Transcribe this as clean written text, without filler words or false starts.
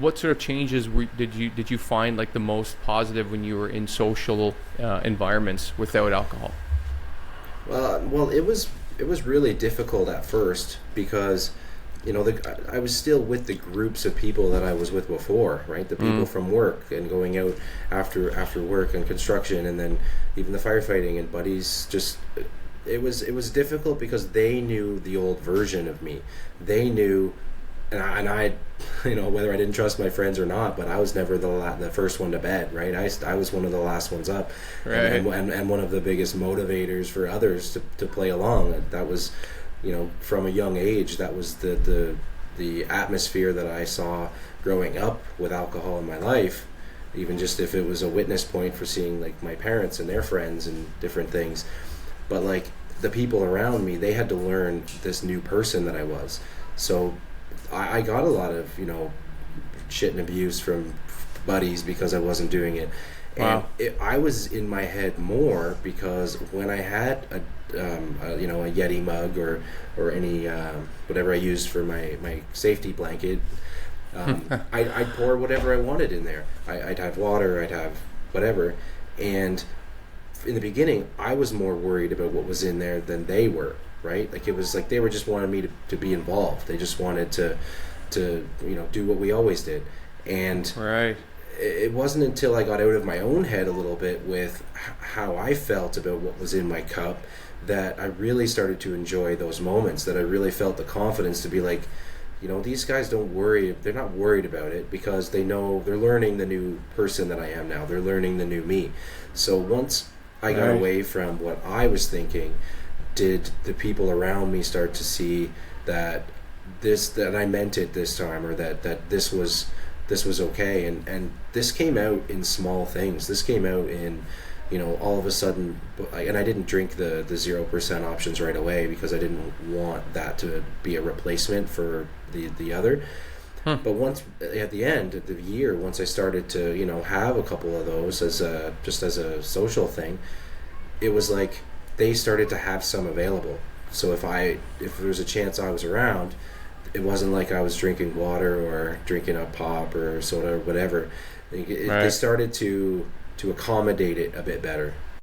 What sort of changes did you find like the most positive when you were in social environments without alcohol? Well, it was really difficult at first because, I was still with the groups of people that I was with before, right? The people Mm. from work and going out after work and construction, and then even the firefighting and buddies. Just it was difficult because they knew the old version of me. They knew, and I whether I didn't trust my friends or not, but I was never the first one to bed, right? I was one of the last ones up, Right. and one of the biggest motivators for others to play along. That was, from a young age, that was the atmosphere that I saw growing up with alcohol in my life. Even just if it was a witness point for seeing like my parents and their friends and different things, but like the people around me, they had to learn this new person that I was. So I got a lot of shit and abuse from buddies because I wasn't doing it, and Wow. I was in my head more because when I had a Yeti mug or any whatever I used for my safety blanket, I'd pour whatever I wanted in there. I'd have water, I'd have whatever, and in the beginning, I was more worried about what was in there than they were. Right? Like it was like they were just wanted me to be involved. They just wanted to do what we always did, and Right. it wasn't until I got out of my own head a little bit with how I felt about what was in my cup that I really started to enjoy those moments. That I really felt the confidence to be like, these guys don't worry. They're not worried about it because they know they're learning the new person that I am now. They're learning the new me. So once I got Right. away from what I was thinking, did the people around me start to see that that I meant it this time, or that this was okay, and this came out in small things. This came out in, all of a sudden, and I didn't drink the 0% options right away because I didn't want that to be a replacement for the other. Huh. But once at the end of the year, once I started to have a couple of those as a social thing, it was like they started to have some available. So if there was a chance I was around, it wasn't like I was drinking water or drinking a pop or soda or whatever. They Right. started to accommodate it a bit better.